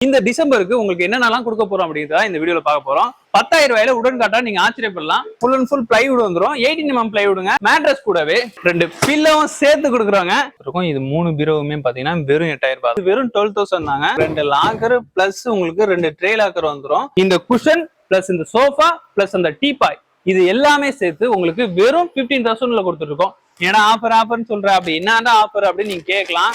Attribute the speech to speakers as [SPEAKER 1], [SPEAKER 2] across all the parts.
[SPEAKER 1] இந்த டிசம்பருக்கு உங்களுக்கு என்னென்னலாம் கொடுக்க போறோம் அப்படின்றத இந்த வீடியோல பார்க்க போறோம். 10,000 ரூபாயில உடன் காட்டா நீங்க ஆச்சரியப்படலாம். ஃபுல் அண்ட் ஃபுல் பிளைவுட் வந்துரும். 18mm பிளைவுடுங்க. மேட்ரஸ் கூடவே 2 பில்லோவும் சேர்த்து கொடுக்குறாங்க. இது 3 பீரோவுமே பாத்தீங்கன்னா வெறும் 8,000 ரூபாய். வெறும் 12,000 தாங்க. 2 லாக்கர் பிளஸ் உங்களுக்கு 2 ட்ரே லாக்கர் வந்துரும். இந்த குஷன் பிளஸ் இந்த சோஃபா பிளஸ் அந்த டீபாய் இது எல்லாமே சேர்த்து உங்களுக்கு வெறும் 15,000ல கொடுத்துருக்கோம். ஏன்னா ஆஃபர்னு சொல்ற அப்படி என்னடா ஆஃபர் அப்படின்னு நீங்க கேட்கலாம்.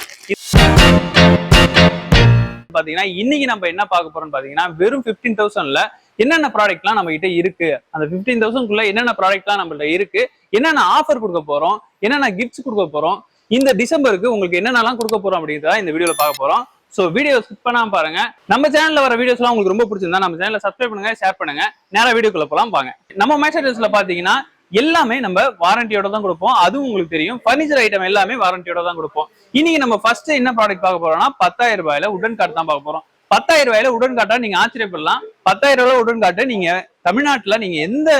[SPEAKER 1] பாத்தீங்கன்னா இன்னைக்கு நம்ம என்ன பார்க்க போறோம்னு பாத்தீங்கன்னா வெறும் 15,000ல என்னென்ன ப்ராடக்ட்லாம் நம்ம கிட்ட இருக்கு, அந்த 15,000க்குள்ள என்னென்ன ப்ராடக்ட்லாம் நம்மள்ட்ட இருக்கு, என்னென்ன ஆஃபர் கொடுக்க போறோம், என்னென்ன கிஃப்ட்ஸ் கொடுக்க போறோம், இந்த டிசம்பருக்கு உங்களுக்கு என்னென்னலாம் கொடுக்க போறோம் அப்படின்றத இந்த வீடியோல பார்க்க போறோம். சோ வீடியோ ஸ்கிப் பண்ணாம பாருங்க. நம்ம சேனல்ல வர வீடியோஸ்லாம் உங்களுக்கு ரொம்ப பிடிச்சிருந்தா நம்ம சேனலை சப்ஸ்கிரைப் பண்ணுங்க, ஷேர் பண்ணுங்க. நேரா வீடியோக்குள்ள போலாம் வாங்க. நம்ம மேஷர்ஸ்ல பாத்தீங்கன்னா எல்லாமே நம்ம வாரண்டியோட தான் கொடுப்போம். அதுவும் உங்களுக்கு தெரியும். பர்னிச்சர் ஐட்டம் எல்லாமே வாரண்டியோட தான் கொடுப்போம். இன்னைக்கு நம்ம ஃபர்ஸ்ட் என்ன ப்ராடக்ட் பார்க்க போறோம்னா 10,000 ரூபாயில உடன் கார்டு தான் பார்க்க போறோம். 10,000 ரூபாயில உடன் காட்டா நீங்க ஆச்சரியப்படலாம். 10,000 ரூபாய் உடன் காட்டு நீங்க தமிழ்நாட்டுல நீங்க எந்த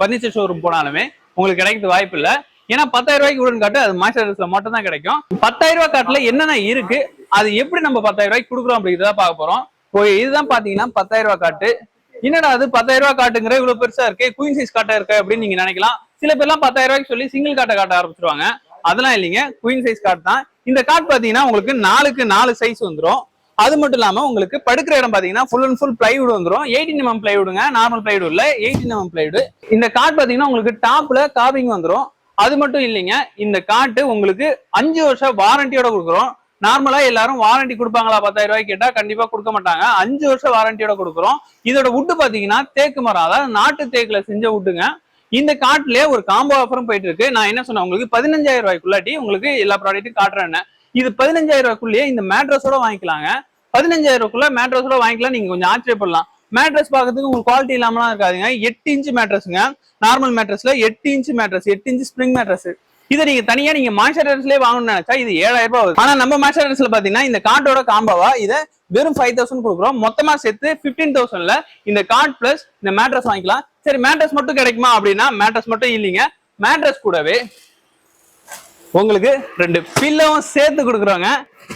[SPEAKER 1] பர்னிச்சர் ஷோரூம் போனாலுமே உங்களுக்கு கிடைக்கிறது வாய்ப்பு இல்லை. ஏன்னா 10,000 ரூபாய்க்கு உடன் காட்டு அது மாஸ்டர்ஸ்ல மட்டும் தான் கிடைக்கும். 10,000 ரூபாய் காட்டுல என்னென்ன இருக்கு, அது எப்படி நம்ம 10,000 ரூபாய்க்கு கொடுக்குறோம் அப்படிங்கிறத பார்க்க போறோம். இதுதான் பாத்தீங்கன்னா 10,000 ரூபாய் காட்டு. என்னடா அது 10,000 ரூபாய் காட்டுங்கிற இவ்வளவு பெருசா இருக்கு, குயின் சைஸ் காட்டா இருக்கு அப்படின்னு நீங்க நினைக்கலாம். சில பேர்லாம் 10,000 ரூபாய்க்கு சொல்லி சிங்கிள் காட்டை காட்ட ஆரம்பிச்சிருவாங்க. அதெல்லாம் இல்லைங்க, குயின் சைஸ் கார்டு தான். இந்த கார்டு பாத்தீங்கன்னா உங்களுக்கு 4க்கு 4 சைஸ் வந்துடும். அது மட்டும் இல்லாம உங்களுக்கு படுக்கிற இடம் பாத்தீங்கன்னா ஃபுல் அண்ட் ஃபுல் பிளைவுட் வந்துடும். 18mm பிளைவுடுங்க, நார்மல் பிளைவுட் இல்ல, 18mm பிளைவுட். இந்த கார்டு பாத்தீங்கன்னா உங்களுக்கு டாப்ல கார்விங் வந்துடும். அது மட்டும் இல்லைங்க, இந்த கார்டு உங்களுக்கு 5 வருஷம் வாரண்டியோட கொடுக்குறோம். நார்மலா எல்லாரும் வாரண்டி கொடுப்பாங்களா 10,000 ரூபாய்க்கு கேட்டா கண்டிப்பா கொடுக்க மாட்டாங்க. 5 வருஷம் வாரண்டியோட கொடுக்குறோம். இதோட வுட்டு பாத்தீங்கன்னா தேக்கு மரம், அதாவது நாட்டு தேக்குல செஞ்ச வுட்டுங்க. இந்த கார்ட்லயே ஒரு காம்போ ஆஃபரும் போயிட்டு இருக்கு. நான் என்ன சொன்னேன், உங்களுக்கு 15,000 ரூபாய்க்குள்ளாட்டி உங்களுக்கு எல்லா ப்ராடக்ட்டும் காட்டுறேன். இது 15,000 ரூபாய்க்குள்ளேயே இந்த மேட்ரஸோட வாங்கிக்கலாங்க. 15,000 ரூபாய்க்குள்ள மேட்ரஸோட வாங்கிக்கலாம். நீங்க கொஞ்சம் ஆச்சரியப்படலாம். மேட்ரஸ் பார்க்கறதுக்கு உங்களுக்கு குவாலிட்டி இல்லாமலாம் இருக்காதுங்க. 8 இன்ச் மேட்ரஸ்ங்க. நார்மல் மேட்ரஸ்ல 8 inch mattress, 8 inch spring mattress. இதை நீங்க தனியா நீங்க மாஸ்டர்ஸ்லயே வாங்கணும்னு நினைச்சா இது 7,000 ரூபாய் ஆகுது. ஆனா நம்ம மாஸ்டர்ஸ்ல பாத்தீங்கன்னா இந்த கார்டோட காம்போவா இதை வெறும் 5,000 கொடுக்குறோம். மொத்தமா சேர்த்து 15,000ல இந்த கார்டு பிளஸ் இந்த மேட்ரஸ் வாங்கிக்கலாம். சரி, மேட்ரஸ் மட்டும் கிடைக்குமா அப்படின்னா மேட்ரஸ் மட்டும் இல்லைங்க. மேட்ரஸ் கூடவே உங்களுக்கு 2 பில்லோவும் சேர்த்து கொடுக்குறோங்க.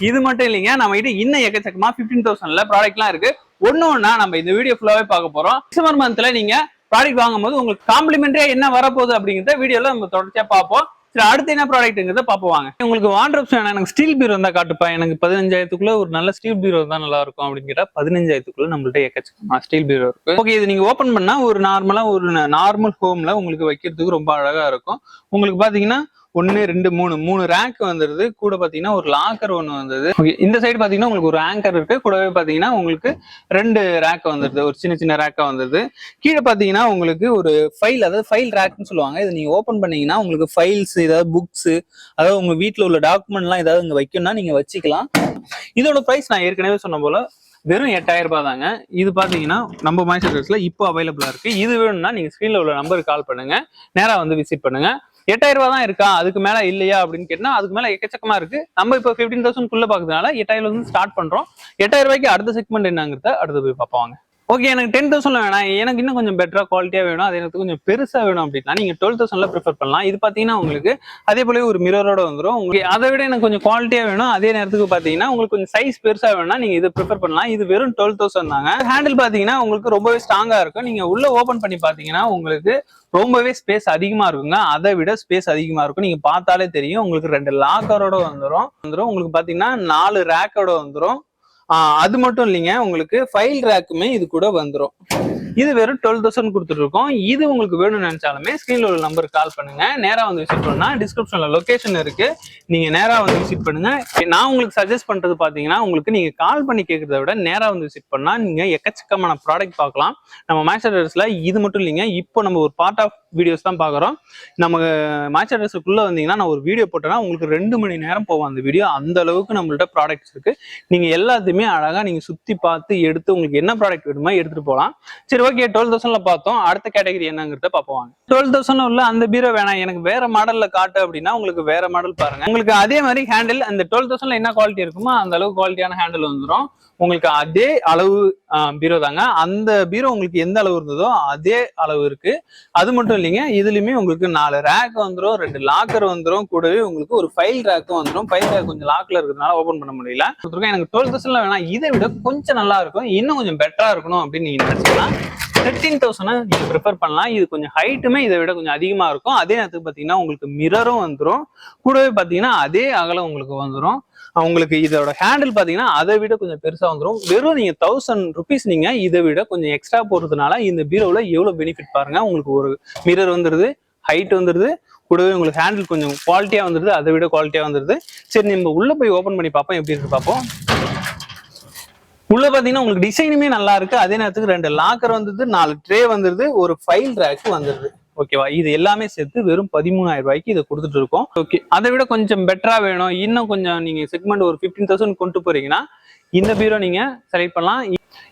[SPEAKER 1] இது மட்டும் இல்லைங்க, நம்ம கிட்ட இன்னும் எக்கச்சக்கமா 15,000ல ப்ராடக்ட்லாம் இருக்கு. ஒண்ணா நம்ம இந்த வீடியோ ஃபுல்லாவே பார்க்க போறோம். டிசம்பர் மந்த்ல நீங்க ப்ராடக்ட் வாங்கும் போது உங்களுக்கு காம்ப்ளிமெண்டரியா என்ன வரப்போகுது அப்படிங்கிறத வீடியோல நம்ம தொடர்ச்சியா பார்ப்போம். அடுத்து என்ன ப்ராடக்ட்ங்கிறத பாப்போம். உங்களுக்கு வார்ட்ரோப்ஸ் வேணா, எனக்கு ஸ்டீல் பீரோ இருந்தா காட்டுப்பா, எனக்கு 15,000க்குள்ள ஒரு நல்ல ஸ்டீல் பீரோ தான் நல்லா இருக்கும் அப்படின்னு கேட்டா 15,000க்குள்ள நம்மள்ட்ட எக்கச்சக்கமா ஸ்டீல் பீரோ இருக்கு. ஓகே, இது நீங்க ஓபன் பண்ணா ஒரு நார்மலா ஒரு நார்மல் ஹோம்ல உங்களுக்கு வைக்கிறதுக்கு ரொம்ப அழகா இருக்கும். உங்களுக்கு பாத்தீங்கன்னா 1 2 3 ரேக் வந்துருது. கூட பாத்தீங்கன்னா ஒரு லாக்கர் ஒண்ணு வந்தது. இந்த சைடு பாத்தீங்கன்னா உங்களுக்கு ஒரு ஆங்கர் இருக்கு. கூடவே பாத்தீங்கன்னா உங்களுக்கு 2 ரேக் வந்துருது, ஒரு சின்ன சின்ன ரேக்கா வந்துருது. கீழே பாத்தீங்கன்னா உங்களுக்கு ஒரு ஃபைல், அதாவது ஃபைல் ரேக்னு சொல்லுவாங்க. இது நீங்க ஓபன் பண்ணீங்கன்னா உங்களுக்கு ஃபைல்ஸ், ஏதாவது புக்ஸ், அதாவது உங்க வீட்டுல உள்ள டாக்குமெண்ட் எல்லாம் ஏதாவது இங்க வைக்கணும்னா நீங்க வச்சுக்கலாம். இதோட பிரைஸ் நான் ஏற்கனவே சொன்ன போல வெறும் 8,000 ரூபாய் தாங்க. இது பாத்தீங்கன்னா நம்ம மாஸ்டர்ஸ்ல இப்போ அவைலபிளா இருக்கு. இது வேணும்னா நீங்க ஸ்கிரீன்ல உள்ள நம்பருக்கு கால் பண்ணுங்க, நேரா வந்து விசிட் பண்ணுங்க. 8,000 ரூபாய் தான் இருக்கா, அதுக்கு மேல இல்லையா அப்படின்னு கேட்டா அதுக்கு மேல எக்கச்சக்கமா இருக்கு. நம்ம இப்போ 15,000க்குள்ள பாக்குறதுனால 8,000 வந்து ஸ்டார்ட் பண்றோம். 8,000 ரூபாய்க்கு அடுத்த செக்மெண்ட் என்னங்கிறத அடுத்து போய் பார்ப்பாங்க. ஓகே, எனக்கு 10,000 வேணாம், எனக்கு இன்னும் கொஞ்சம் பெட்டரா குவாலிட்டியா வேணும், அது எனக்கு கொஞ்சம் பெருசா வேணும் அப்படின்னா நீங்க 12,000ல ப்ரிஃபர் பண்ணலாம். இது பாத்தீங்கன்னா உங்களுக்கு அதே போல ஒரு மிரரோட வந்துடும். உங்களுக்கு அதை விட எனக்கு கொஞ்சம் குவாலிட்டியா வேணும், அதே நேரத்துக்கு பாத்தீங்கன்னா உங்களுக்கு கொஞ்சம் சைஸ் பெருசா வேணும்னா நீங்க இதை ப்ரிஃபர் பண்ணலாம். இது வெறும் 12,000 தாங்க. ஹேண்டில் பாத்தீங்கன்னா உங்களுக்கு ரொம்பவே ஸ்ட்ராங்கா இருக்கும். நீங்க உள்ள ஓபன் பண்ணி பாத்தீங்கன்னா உங்களுக்கு ரொம்பவே ஸ்பேஸ் அதிகமா இருக்குங்க. அதை விட ஸ்பேஸ் அதிகமா இருக்கும். நீங்க பார்த்தாலே தெரியும். உங்களுக்கு 2 லாக்கரோட வந்துடும். உங்களுக்கு பாத்தீங்கன்னா 4 ரேக்கோட வந்துடும். அது மட்டும் இல்லைங்க, உங்களுக்கு ஃபைல் ரேக்குமே இது கூட வந்துடும். இது வெறும் 12,000 கொடுத்துட்டு இருக்கோம். இது உங்களுக்கு வேணும்னு நினைச்சாலுமே ஸ்கிரீன்ல உள்ள நம்பருக்கு கால் பண்ணுங்க, நேரா வந்து விசிட் பண்ணா டிஸ்கிரிப்ஷன்ல லொகேஷன் இருக்கு, நீங்க நேரா வந்து விசிட் பண்ணுங்க. நான் உங்களுக்கு சஜஸ்ட் பண்றது பாத்தீங்கன்னா உங்களுக்கு நீங்க கால் பண்ணி கேட்கறத விட நேரா வந்து விசிட் பண்ணா நீங்க எக்கச்சக்கமான ப்ராடக்ட் பார்க்கலாம். நம்ம மாஸ்டர்ஸ்ல இது மட்டும் இல்லைங்க, இப்போ நம்ம ஒரு பார்ட் ஆஃப் வீடியோஸ் தான் பாக்குறோம். நம்ம மாஸ்டர்ஸ்க்குள்ள வந்தீங்கன்னா நான் ஒரு வீடியோ போட்டேன்னா உங்களுக்கு 2 மணி நேரம் போவோம் அந்த வீடியோ. அந்த அளவுக்கு நம்மள்ட்ட ப்ராடக்ட்ஸ் இருக்கு. நீங்க எல்லாத்தையுமே அழகா நீங்க சுத்தி பார்த்து எடுத்து உங்களுக்கு என்ன ப்ராடக்ட் வேணுமோ எடுத்துட்டு போகலாம். சரி, ஓகே, 12,000ல பார்த்தோம். அடுத்த கேட்டகரி என்னங்கிறத பார்ப்போம். 12,000 உள்ள அந்த பீரோ வேணாம், எனக்கு வேற மாடல்ல காட்டு அப்படின்னா உங்களுக்கு வேற மாடல் பாருங்க. உங்களுக்கு அதே மாதிரி ஹேண்டில் அந்த 12,000ல என்ன குவாலிட்டி இருக்குமோ அந்த அளவுக்கு குவாலிட்டியான ஹேண்டில் வந்துடும். உங்களுக்கு அதே அளவு பீரோ தாங்க. அந்த பீரோ உங்களுக்கு எந்த அளவு இருந்ததோ அதே அளவு இருக்கு. அது மட்டும் இல்லைங்க, இதுலயுமே உங்களுக்கு 4 ரேக் வந்துடும், 2 லாக்கர் வந்துடும், கூடவே உங்களுக்கு ஒரு ஃபைல் ரேக்கும் வந்துடும். ஃபைல் ரேக் கொஞ்சம் லாக்ல இருக்கிறதுனால ஓபன் பண்ண முடியல. எனக்கு 12,000 வேணாம், இதை விட கொஞ்சம் நல்லா இருக்கும், இன்னும் கொஞ்சம் பெட்டரா இருக்கணும் அப்படின்னு நீங்க நினைச்சீங்கன்னா 13,000 நீங்க ப்ரிஃபர் பண்ணலாம். இது கொஞ்சம் ஹைட்டுமே இதை விட கொஞ்சம் அதிகமா இருக்கும். அதே நேரத்துக்கு பாத்தீங்கன்னா உங்களுக்கு மிரரும் வந்துடும், கூடவே பாத்தீங்கன்னா அதே அகலம் உங்களுக்கு வந்துடும். உங்களுக்கு இதோட ஹேண்டில் பாத்தீங்கன்னா அதை விட கொஞ்சம் பெருசா வந்துடும். வெறும் நீங்க 1000 rupees நீங்க இதை விட கொஞ்சம் எக்ஸ்ட்ரா போடுறதுனால இந்த பீரோல எவ்வளவு பெனிஃபிட் பாருங்க. உங்களுக்கு ஒரு மிரர் வந்துருது, ஹைட் வந்துருது, கூடவே உங்களுக்கு ஹேண்டில் கொஞ்சம் குவாலிட்டியா வந்துருது, அதை விட குவாலிட்டியா வந்துருது. சரி, நம்ம உள்ள போய் ஓபன் பண்ணி பார்ப்போம், எப்படி இருக்கு பார்ப்போம். உள்ள பாத்தீங்கன்னா உங்களுக்கு டிசைனுமே நல்லா இருக்கு. அதே நேரத்துக்கு 2 லாக்கர் வந்துருது, 4 ட்ரே வந்துருது, ஒரு ஃபைல் ரேக் வந்துருது. ஓகேவா, இது எல்லாமே சேர்த்து வெறும் 13,000 ரூபாய்க்கு இதை கொடுத்துட்டு இருக்கோம். ஓகே, அதை விட கொஞ்சம் பெட்டரா வேணும், இன்னும் கொஞ்சம் நீங்க செக்மெண்ட் ஒரு 15,000 கொண்டு போறீங்கன்னா இந்த பீரோ நீங்க செலக்ட் பண்ணலாம்.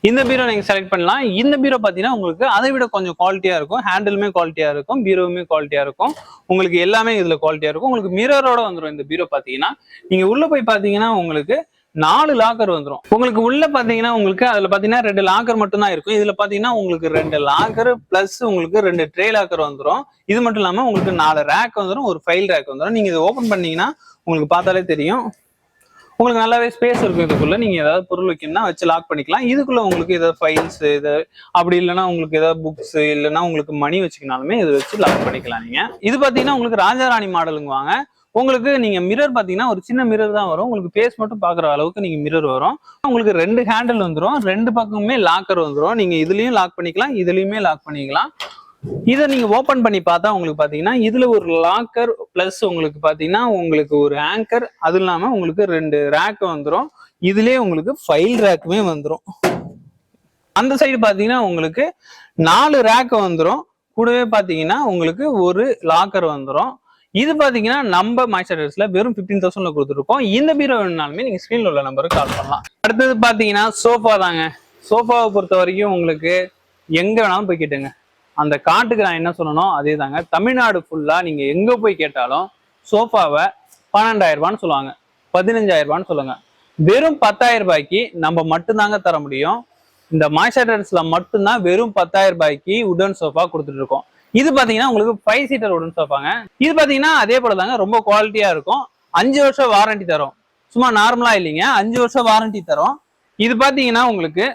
[SPEAKER 1] இந்த பீரோ நீங்க செலக்ட் பண்ணலாம். இந்த பீரோ பாத்தீங்கன்னா உங்களுக்கு அதை விட கொஞ்சம் குவாலிட்டியா இருக்கும், ஹேண்டிலுமே குவாலிட்டியா இருக்கும், பீரோவுமே குவாலிட்டியா இருக்கும், உங்களுக்கு எல்லாமே இதுல குவாலிட்டியா இருக்கும். உங்களுக்கு மிரரோட வந்துடும் இந்த பீரோ. பாத்தீங்கன்னா நீங்க உள்ள போய் பாத்தீங்கன்னா உங்களுக்கு 4 லாக்கர் வந்துடும். உங்களுக்கு உள்ள பாத்தீங்கன்னா உங்களுக்கு அதுல பாத்தீங்கன்னா 2 லாக்கர் மட்டும் தான் இருக்கும். இதுல பாத்தீங்கன்னா உங்களுக்கு 2 லாக்கர் பிளஸ் உங்களுக்கு 2 ட்ரே லாக்கர் வந்துடும். இது மட்டும் இல்லாம உங்களுக்கு 4 ரேக் வந்துடும், ஒரு ஃபைல் ரேக் வந்துடும். நீங்க இதை ஓபன் பண்ணீங்கன்னா உங்களுக்கு பார்த்தாலே தெரியும், உங்களுக்கு நல்லாவே ஸ்பேஸ் இருக்கும். இதுக்குள்ள நீங்க ஏதாவது பொருள் வைக்கணும்னா வச்சு லாக் பண்ணிக்கலாம். இதுக்குள்ள உங்களுக்கு ஏதாவது ஃபைல்ஸ் இது அப்படி இல்லைன்னா உங்களுக்கு ஏதாவது புக்ஸ் இல்லைன்னா உங்களுக்கு மணி வச்சுக்கினாலுமே இதை வச்சு லாக் பண்ணிக்கலாம். நீங்க இது பாத்தீங்கன்னா உங்களுக்கு ராஜாராணி மாடலுங்க வாங்க. உங்களுக்கு நீங்க மிரர் பாத்தீங்கன்னா ஒரு சின்ன மிரர் தான் வரும், உங்களுக்கு ஃபேஸ் மட்டும் பாக்குற அளவுக்கு நீங்க மிரர் வரும். உங்களுக்கு 2 ஹேண்டில் வந்துடும், 2 பக்கமுமே லாக்கர் வந்துடும். நீங்க இதுலயும் லாக் பண்ணிக்கலாம், இதுலயுமே லாக் பண்ணிக்கலாம். இதை நீங்க ஓபன் பண்ணி பார்த்தா உங்களுக்கு பாத்தீங்கன்னா இதுல ஒரு லாக்கர் பிளஸ் உங்களுக்கு பாத்தீங்கன்னா உங்களுக்கு ஒரு ஆங்கர், அது இல்லாம உங்களுக்கு 2 ரேக் வந்துடும். இதுலயே உங்களுக்கு ஃபைல் ரேக்குமே வந்துடும். அந்த சைடு பாத்தீங்கன்னா உங்களுக்கு 4 ரேக் வந்துடும், கூடவே பாத்தீங்கன்னா உங்களுக்கு ஒரு லாக்கர் வந்துடும். இது பாத்தீங்கன்னா நம்ம மாய்ஸ்சரைசர்ஸ்ல வெறும் 15,000 கொடுத்துருக்கோம். இந்த பீரோ வேணும்னாலுமே நீங்க ஸ்கிரீன்ல உள்ள நம்பருக்கு கால் பண்ணலாம். அடுத்தது பாத்தீங்கன்னா சோஃபா தாங்க. சோஃபாவை பொறுத்த வரைக்கும் உங்களுக்கு எங்க வேணாலும் போய் கேட்டுங்க, அந்த காட்டுக்கு நான் என்ன சொல்லணும் அதே தாங்க. தமிழ்நாடு ஃபுல்லா நீங்க எங்க போய் கேட்டாலும் சோஃபாவை 12,000 ரூபான்னு சொல்லுவாங்க, 15,000 ரூபான்னு சொல்லுங்க. வெறும் 10,000 ரூபாய்க்கு நம்ம மட்டும்தாங்க தர முடியும். இந்த மாய்ஸ்சரைசர்ஸ்ல மட்டும்தான் வெறும் 10,000 ரூபாய்க்கு உடன் சோஃபா கொடுத்துட்டு இருக்கோம். இது பாத்தீங்கன்னா உங்களுக்கு 5 சீட்டர் உடன் சோஃபாங்க. இது பாத்தீங்கன்னா அதே போல தாங்க, ரொம்ப குவாலிட்டியா இருக்கும். 5 வருஷம் வாரண்டி தரும், சும்மா நார்மலா இல்லைங்க, 5 வருஷம் வாரண்டி தரும். இது பாத்தீங்கன்னா உங்களுக்கு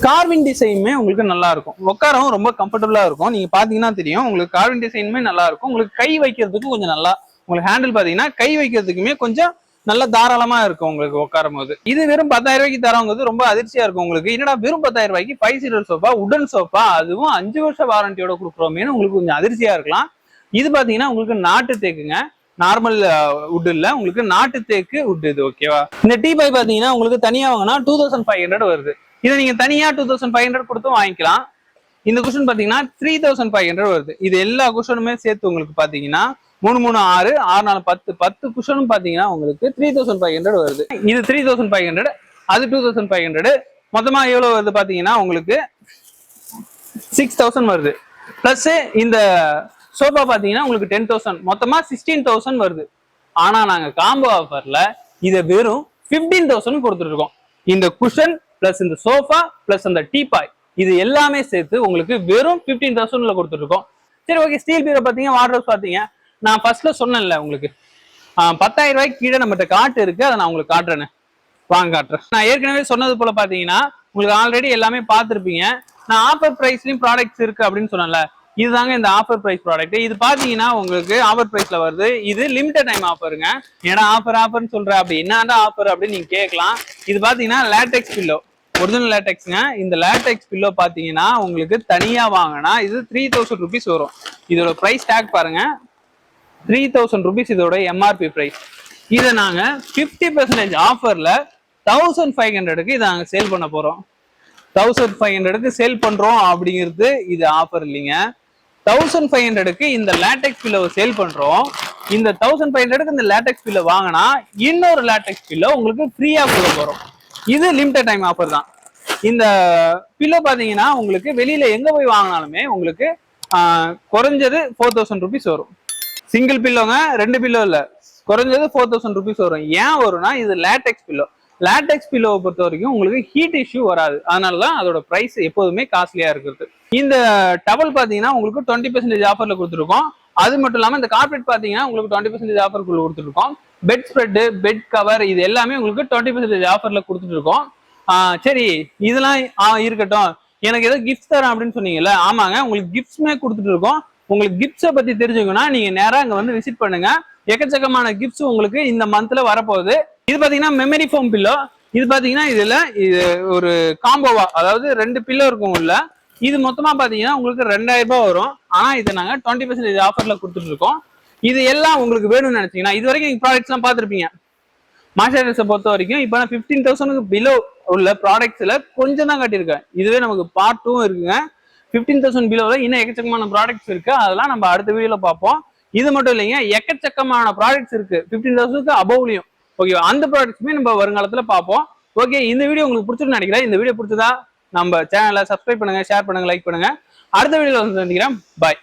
[SPEAKER 1] கார்விங் டிசைனுமே உங்களுக்கு நல்லா இருக்கும், உட்காரவும் ரொம்ப கம்ஃபர்டபுளா இருக்கும். நீங்க பாத்தீங்கன்னா தெரியும், உங்களுக்கு கார்விங் டிசைனுமே நல்லா இருக்கும். உங்களுக்கு கை வைக்கிறதுக்கு கொஞ்சம் நல்லா, உங்களுக்கு ஹேண்டில் பாத்தீங்கன்னா கை வைக்கிறதுக்குமே கொஞ்சம் நல்ல தாராளமா இருக்கும் உங்களுக்கு உட்காரும் போது. இது வெறும் 10,000 ரூபாய்க்கு தரவங்க ரொம்ப அதிர்ச்சியா இருக்கும் உங்களுக்கு. என்னடா வெறும் 10,000 ரூபாய்க்கு 5 சீட்டர் சோஃபா உடன் சோஃபா, அதுவும் 5 வருஷம் வாரண்டியோட கொடுக்குறோமேனு உங்களுக்கு கொஞ்சம் அதிர்ச்சியா இருக்கலாம். இது பாத்தீங்கன்னா உங்களுக்கு நாட்டு தேக்குங்க, நார்மல் உட் இல்ல, உங்களுக்கு நாட்டு தேக்கு உட் இது. ஓகேவா, இந்த டீ பை பாத்தீங்கன்னா உங்களுக்கு தனியா வாங்கினா 2,500 வருது. இதை நீங்க தனியா 2,500 கொடுத்தும் வாங்கிக்கலாம். இந்த குஷன் பாத்தீங்கன்னா 3,500 வருது. இது எல்லா குஷனுமே சேர்த்து உங்களுக்கு பாத்தீங்கன்னா 3 3 6 6 4 10 10 குஷனும் பாத்தீங்கன்னா உங்களுக்கு 3,500 வருது. இது 3,500, அது 2,500, மொத்தமா எவ்வளவு வருது பாத்தீங்கன்னா உங்களுக்கு 6,000 வருது. பிளஸ் இந்த சோஃபா பாத்தீங்கன்னா உங்களுக்கு 10,000, மொத்தமா 16,000 வருது. ஆனா நாங்க காம்போ ஆஃபர்ல இதை வெறும் 15,000 கொடுத்துட்டு இருக்கோம். இந்த குஷன் பிளஸ் இந்த சோஃபா பிளஸ் அந்த டீபாய் இது எல்லாமே சேர்த்து உங்களுக்கு வெறும் 15,000 கொடுத்துட்டு இருக்கோம். சரி, ஓகே. ஸ்டீல் பீரோ பாத்தீங்க, வார்ட்ரோப் பாத்தீங்க, நான் ஃபர்ஸ்ட்ல சொன்னேன்ல உங்களுக்கு 10,000 ரூபாய்க்கு கீழே நம்மகிட்ட காட்டு இருக்கு, அதை நான் உங்களுக்கு காட்டுறேன்னு வாங்க காட்டுறேன். நான் ஏற்கனவே சொன்னது போல பாத்தீங்கன்னா உங்களுக்கு ஆல்ரெடி எல்லாமே பார்த்துருப்பீங்க. நான் ஆஃபர் பிரைஸ்லயும் ப்ராடக்ட்ஸ் இருக்கு அப்படின்னு சொன்னேன்ல, இதுதாங்க இந்த ஆஃபர் பிரைஸ் ப்ராடக்ட். இது பாத்தீங்கன்னா உங்களுக்கு ஆஃபர் பிரைஸ்ல வருது. இது லிமிடெட் டைம் ஆஃபருங்க. ஏன்னா ஆஃபர்னு சொல்ற அப்படி என்னடா ஆஃபர் அப்படின்னு நீங்க கேட்கலாம். இது பாத்தீங்கன்னா லேட்டெக்ஸ் பில்லோ, ஒரிஜினல் லேட்டெக்ஸ்ங்க. இந்த லேட்டெக்ஸ் பில்லோ பாத்தீங்கன்னா உங்களுக்கு தனியா வாங்கினா இது 3,000 ருபீஸ் வரும். இதோட பிரைஸ் டேக் பாருங்க, 3,000 ருபீஸ் இதோட எம்ஆர்பி பிரைஸ். இதை நாங்க 50% ஆஃபர்ல 1,500க்கு இதை நாங்க சேல் பண்ண போறோம். 1,500க்கு சேல் பண்றோம் அப்படிங்கிறது இது ஆஃபர் இல்லைங்க. 1,500க்கு இந்த லேட்டெக்ஸ் பில்லோவை சேல் பண்றோம். இந்த 1,500க்கு இந்த லேட்டெக்ஸ் பில்லோ வாங்கினா இன்னொரு லேட்டெக்ஸ் பில்லோ உங்களுக்கு ஃப்ரீயா கொடுக்க போறோம். இது லிமிடெட் டைம் ஆஃபர் தான். இந்த பில்லோ பாத்தீங்கன்னா உங்களுக்கு வெளியில எங்க போய் வாங்கினாலுமே உங்களுக்கு குறைஞ்சது 4,000 ருபீஸ் வரும். சிங்கிள் பில்லோங்க, 2 பில்லோ இல்ல, குறைஞ்சது 4,000 ருபீஸ் வரும். ஏன் வரும்னா இது லேட்டெக்ஸ் பில்லோ. லேட்டெக்ஸ் பில்லோவை பொறுத்த வரைக்கும் உங்களுக்கு ஹீட் இஷ்யூ வராது. அதனாலதான் அதோட பிரைஸ் எப்போதுமே காஸ்ட்லியா இருக்கிறது. இந்த டவல் பாத்தீங்கன்னா உங்களுக்கு 20% ஆஃபர்ல கொடுத்துருக்கோம். அது மட்டும் இல்லாம இந்த கார்பெட் பாத்தீங்கன்னா உங்களுக்கு 20% ஆஃபர் கொடுத்துருக்கோம். பெட் ஸ்ப்ரெட், பெட் கவர் இது எல்லாமே உங்களுக்கு 20% ஆஃபர்ல கொடுத்துட்டு இருக்கோம். சரி இதெல்லாம் இருக்கட்டும், எனக்கு ஏதோ கிஃப்ட் தரேன் அப்படின்னு சொன்னீங்கல்ல, ஆமாங்க உங்களுக்கு கிஃப்ட்ஸுமே கொடுத்துட்டு இருக்கோம். உங்களுக்கு கிஃப்ட்ஸை பத்தி தெரிஞ்சுக்கணும்னா நீங்க நேரா அங்க வந்து விசிட் பண்ணுங்க. எக்கச்சக்கமான கிஃப்ட்ஸ் உங்களுக்கு இந்த மந்த்ல வரப்போகுது. இது பாத்தீங்கன்னா மெமரி ஃபோம் பில்லோ. இது பாத்தீங்கன்னா இது ஒரு காம்போவா, அதாவது 2 பில்லோ இருக்கும் உள்ள. இது மொத்தமா பாத்தீங்கன்னா உங்களுக்கு 2000 ரூபாய் வரும். ஆனா இதை நாங்க 20% ஆஃபர்ல கொடுத்துட்டு இருக்கோம். இது எல்லாம் உங்களுக்கு வேணும்னு நினைச்சீங்கன்னா, இது வரைக்கும் நீங்க ப்ராடக்ட்ஸ் எல்லாம் பார்த்திருப்பீங்க. மாஸ்டர்ஸை பொறுத்த வரைக்கும் இப்போ நான் 15,000 பிலோ உள்ள ப்ராடக்ட்ஸ்ல கொஞ்சம் தான் காட்டியிருக்கேன். இதுவே நமக்கு பார்ட் 2 இருக்குங்க. 15,000 பிலோவில் இன்னும் எக்கச்சக்கமான ப்ராடக்ட்ஸ் இருக்கு. அதெல்லாம் நம்ம அடுத்த வீடியோல பார்ப்போம். இது மட்டும் இல்லைங்க, எக்கச்சக்கமான ப்ராடக்ட்ஸ் இருக்கு 15,000 அபவ்லையும். ஓகேவா, அந்த ப்ராடக்ட்ஸுமே நம்ம வருங்காலத்துல பார்ப்போம். ஓகே, இந்த வீடியோ உங்களுக்கு பிடிச்சிருன்னு நினைக்கிறேன். இந்த வீடியோ பிடிச்சதா நம்ம சேனலை சப்ஸ்கிரைப் பண்ணுங்க, ஷேர் பண்ணுங்க, லைக் பண்ணுங்க. அடுத்த வீடியோல வந்து சந்திக்கிறேன். பாய்.